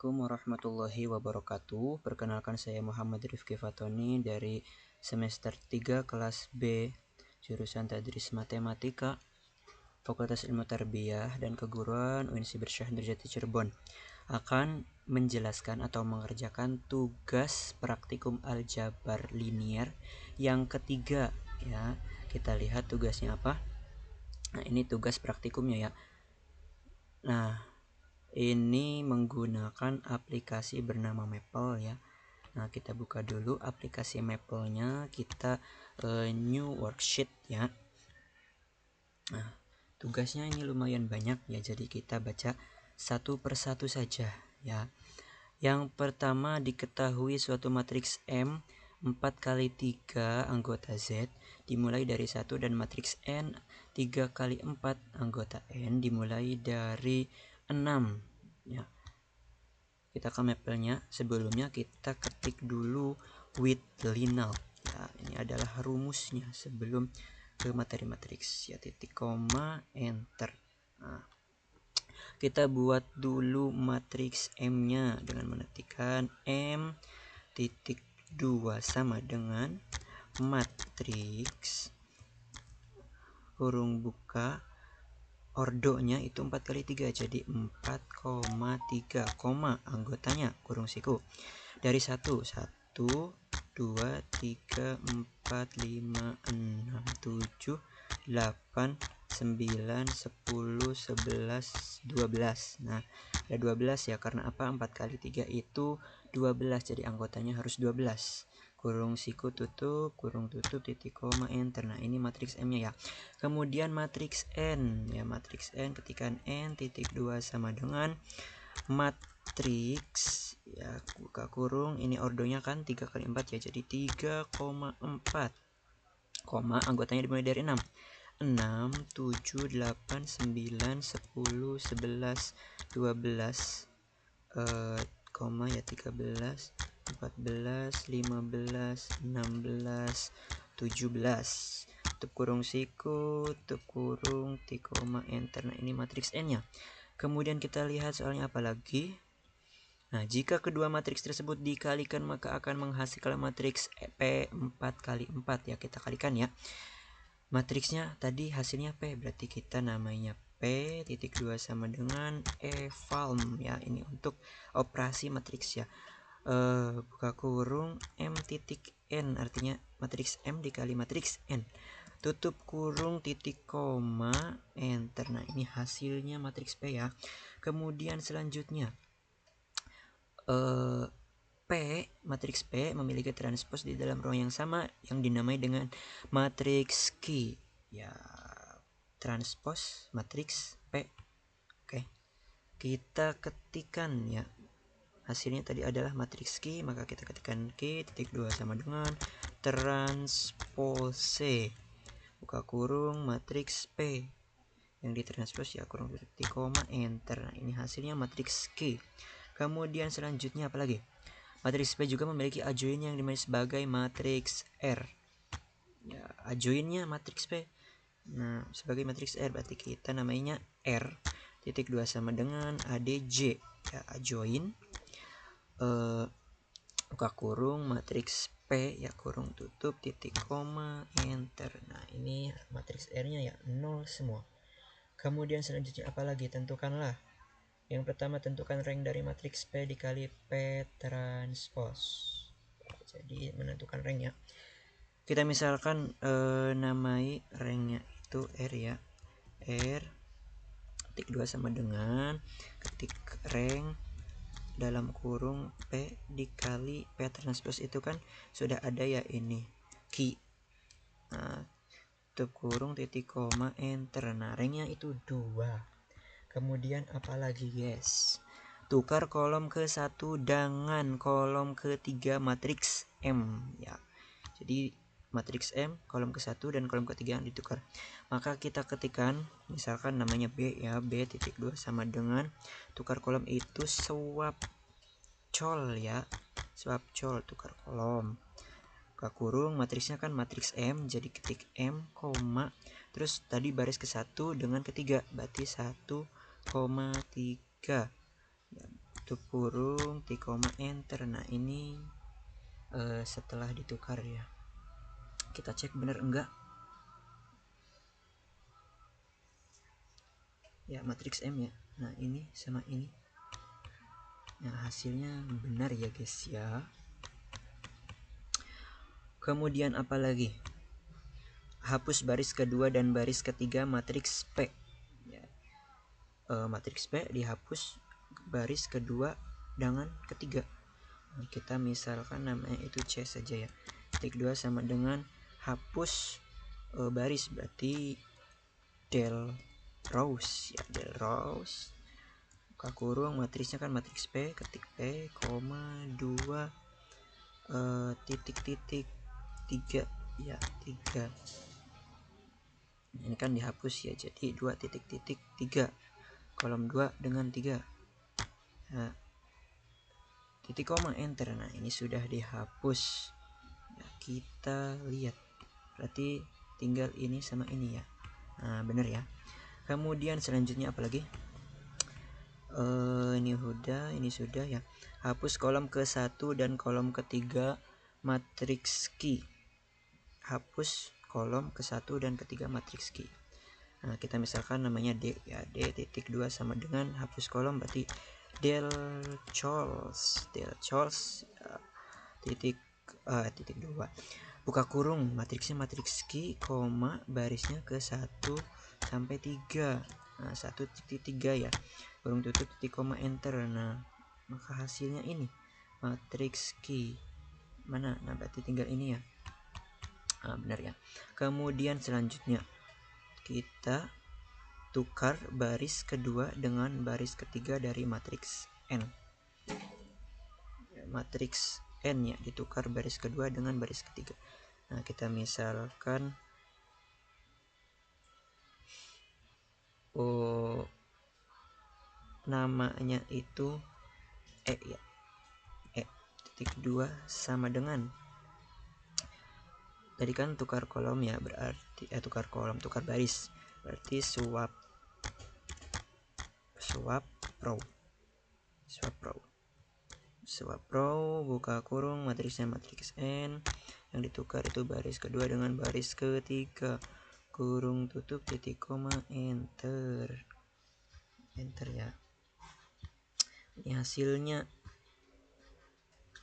Assalamualaikum warahmatullahi wabarakatuh. Perkenalkan, saya Muhammad Rifki Fatoni dari semester 3 kelas B, jurusan Tadris Matematika, Fakultas Ilmu Tarbiyah dan Keguruan UNS Bersyah Nurjati Cirebon, akan menjelaskan atau mengerjakan tugas praktikum aljabar linier yang ketiga ya. Kita lihat tugasnya apa. Nah, ini tugas praktikumnya ya. Nah, ini menggunakan aplikasi bernama Maple ya. Nah, kita buka dulu aplikasi Maple-nya, kita new worksheet ya. Nah, tugasnya ini lumayan banyak ya, jadi kita baca satu persatu saja ya. Yang pertama, diketahui suatu matriks M 4 kali 3 anggota Z dimulai dari 1 dan matriks N 3 kali 4 anggota N dimulai dari 6 ya. Kita ke mapelnya. Sebelumnya kita ketik dulu with lineal ya. Ini adalah rumusnya sebelum ke materi matriks ya. Titik koma enter. Nah, kita buat dulu matriks M nya dengan mengetikkan M titik 2 sama dengan matriks kurung buka ordonya itu 4 kali 3, jadi 4,3, anggotanya kurung siku dari 1, 2, 3, 4, 5, 6, 7, 8, 9, 10, 11, 12. Nah, ada 12 ya, karena apa? 4 kali 3 itu 12, jadi anggotanya harus 12. Kurung siku tutup, kurung tutup, titik koma enter. Nah, ini matriks M nya ya. Kemudian matriks N ya, matriks N ketikan N titik 2 sama dengan matriks ya, buka kurung, ini ordonya kan 3 kali 4 ya, jadi 3,4, anggotanya dimulai dari 6, 7, 8, 9, 10, 11, 12, ya 13, 14, 15, 16, 17. Tutup kurung siku, tutup kurung, titik koma enter. Nah, ini matriks N nya. Kemudian kita lihat soalnya apa lagi. Nah, jika kedua matriks tersebut dikalikan maka akan menghasilkan matriks P 4 kali 4 ya. Kita kalikan ya. Matriksnya tadi hasilnya P, berarti kita namanya P titik 2 sama dengan eval ya. Ini untuk operasi matriks ya. Buka kurung M titik N, artinya matriks M dikali matriks N, tutup kurung, titik koma enter. Nah, ini hasilnya matriks P ya. Kemudian selanjutnya matriks P memiliki transpos di dalam ruang yang sama yang dinamai dengan matriks Q ya. Transpos matriks P. Oke, kita ketikkan ya. Hasilnya tadi adalah matriks Q, maka kita ketikkan Q titik 2 sama dengan transpose, buka kurung, matriks P yang ditranspos ya, kurung titik koma enter. Nah, ini hasilnya matriks Q. Kemudian selanjutnya apa lagi? Matriks P juga memiliki adjoin yang dimiliki sebagai matriks R ya. Adjoinnya matriks P, nah, sebagai matriks R, berarti kita namanya R titik 2 sama dengan ADJ ya, adjoin buka kurung, matriks P ya, kurung tutup, titik koma enter. Nah, ini matriks R nya ya 0 semua. Kemudian selanjutnya apa lagi? Tentukanlah. Yang pertama, tentukan rank dari matriks P dikali P transpos. Jadi menentukan rank ya. Kita misalkan namai ranknya itu R ya. R ketik 2 sama dengan ketik rank dalam kurung P dikali P transpos, itu kan sudah ada ya, ini Q. Nah, tutup kurung, titik koma enter. Nah, ranknya itu 2. Kemudian apalagi guys? Tukar kolom ke-1 dengan kolom ke-3 matriks M ya. Jadi matriks M kolom ke-1 dan kolom ke-3 yang ditukar. Maka kita ketikkan misalkan namanya B ya, B titik 2 sama dengan tukar kolom itu swap col ya. Swap col, tukar kolom. Buka kurung, matriksnya kan matriks M, jadi ketik M, koma, terus tadi baris ke-1 dengan ke-3, berarti 1,3. tutup kurung, T, enter. Nah ini setelah ditukar ya, kita cek bener enggak ya, matriks M ya. Nah ini sama ini, nah hasilnya benar ya guys ya. Kemudian apa lagi? Hapus baris kedua dan baris ketiga matriks P ya. Matriks P dihapus baris kedua dengan ketiga. Nah, kita misalkan namanya itu C saja ya. Titik 2 sama dengan hapus baris, berarti del rows ya, del rows buka kurung, matriksnya kan matriks P, ketik P, 2 titik 3 ya, 3. Ini kan dihapus ya, jadi 2 titik 3 kolom 2 dengan 3. Nah, titik enter. Nah ini sudah dihapus ya, kita lihat berarti tinggal ini sama ini ya. Nah bener ya. Kemudian selanjutnya apa lagi? Ini sudah ya. Hapus kolom ke-1 dan kolom ke-3 matriks key. Hapus kolom ke-1 dan ke-3 matriks key. Nah kita misalkan namanya D ya, D titik 2 sama dengan hapus kolom, berarti del chols ya, titik 2 buka kurung, matriksnya matriks key, barisnya ke 1 sampai 3. Nah 1.3 ya, kurung tutup, titik enter. Nah maka hasilnya ini matriks key mana, nah berarti tinggal ini ya. Nah, benar ya. Kemudian selanjutnya kita tukar baris kedua dengan baris ketiga dari matriks N. Matriks N ya, ditukar baris kedua dengan baris ketiga. Nah kita misalkan namanya itu E ya, E titik 2 sama dengan, tadi kan tukar kolom ya, berarti tukar baris, berarti swap row buka kurung, matriksnya matriks N, yang ditukar itu baris kedua dengan baris ketiga, kurung tutup, titik enter ya. Ini hasilnya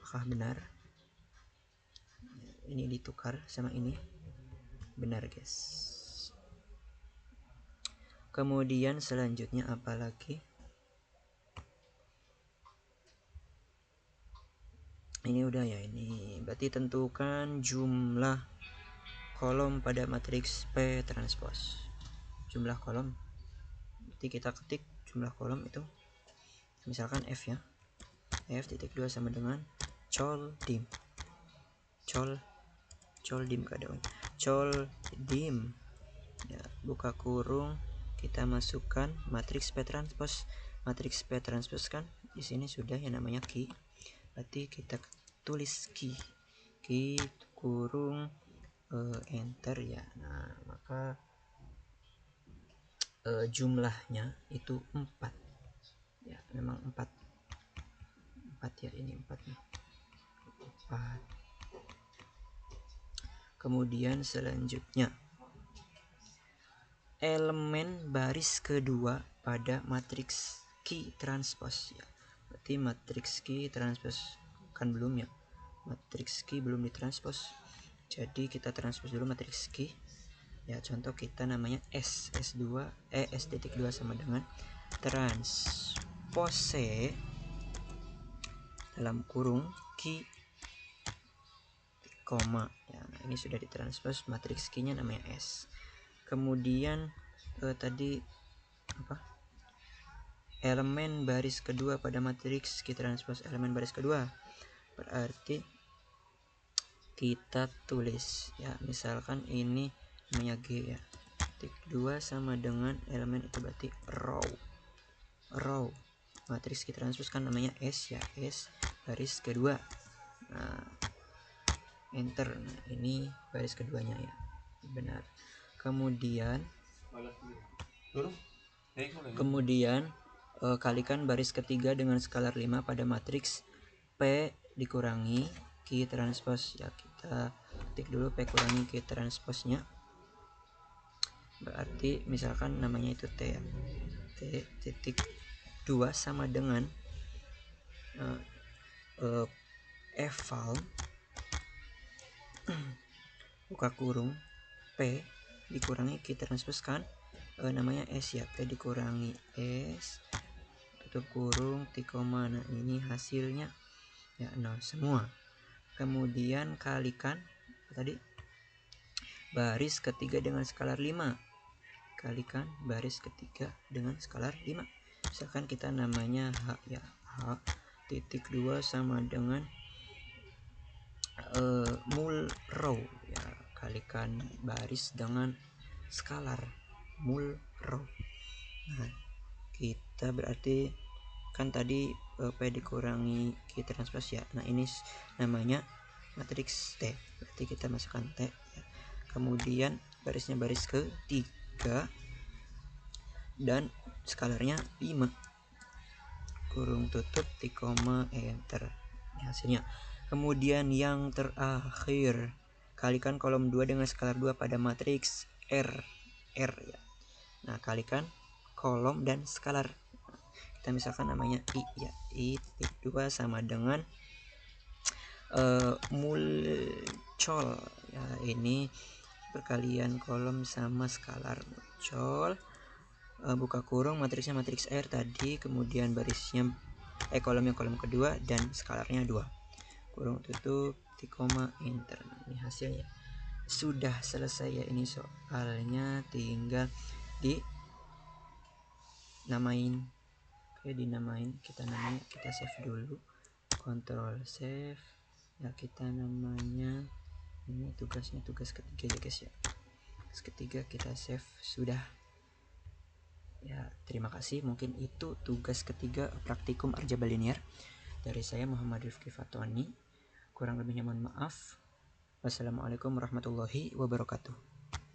apakah benar? Ini ditukar sama ini, benar guys. Kemudian selanjutnya apa lagi? Ini udah ya, ini berarti tentukan jumlah kolom pada matriks P transpose. Jumlah kolom, berarti kita ketik jumlah kolom itu misalkan F ya, F titik 2 sama dengan col dim ya, buka kurung, kita masukkan matriks P transpose. Matriks P transpose kan di sini sudah yang namanya key, berarti kita tulis key kurung enter ya. Nah maka jumlahnya itu 4 ya, memang 4 ya, ini 4 nih, 4. Kemudian selanjutnya elemen baris kedua pada matriks key transpose ya, berarti matriks key transpose kan belum ya, matriks key belum ditranspose, jadi kita transpose dulu matriks key ya. Contoh kita namanya S titik 2 sama dengan transpose dalam kurung key koma ya. Nah, ini sudah ditranspose, matriks key-nya namanya S. Kemudian tadi apa, elemen baris kedua pada matriks key transpose elemen baris kedua, berarti kita tulis ya, misalkan ini namanya G ya, titik 2 sama dengan elemen itu berarti row matriks key transpose kan namanya S ya, S baris kedua. Nah enter, nah ini baris keduanya ya, benar. Kemudian kalikan baris ketiga dengan skalar 5 pada matriks P dikurangi Q transpose. Ya, kita ketik dulu P kurangi Q transposnya. Berarti misalkan namanya itu T ya. T titik 2 sama dengan eval buka kurung P dikurangi Q transpose kan namanya S ya, P dikurangi S tutup kurung T, nah ini hasilnya ya 0 semua. Kemudian kalikan tadi baris ketiga dengan skalar 5, kalikan baris ketiga dengan skalar 5. Misalkan kita namanya H ya, H titik 2 sama dengan mul row ya, kalikan baris dengan skalar mul row. Nah, kita berarti kan tadi P dikurangi Q transpose ya. Nah, ini namanya matriks T. Berarti kita masukkan T ya. Kemudian barisnya baris ke-3 dan skalarnya 5. Kurung tutup T, enter. Ini hasilnya. Kemudian yang terakhir, kalikan kolom 2 dengan skalar 2 pada matriks R ya. Nah, kalikan kolom dan skalar. Kita misalkan namanya I ya, I titik 2 sama dengan mulcol ya, ini perkalian kolom sama skalar mulcol, buka kurung matriksnya matriks R tadi, kemudian barisnya kolomnya kolom kedua dan skalarnya 2, kurung tutup T, enter. Ini hasilnya sudah selesai ya. Ini soalnya tinggal di namain. Oke, dinamain, kita namain, kita save dulu, kontrol save ya. Kita namanya ini tugasnya tugas ketiga ya guys ya, tugas ketiga kita save sudah ya. Terima kasih, mungkin itu tugas ketiga praktikum aljabar linear dari saya Muhammad Rifki Fatoni. Kurang lebihnya mohon maaf. Wassalamualaikum warahmatullahi wabarakatuh.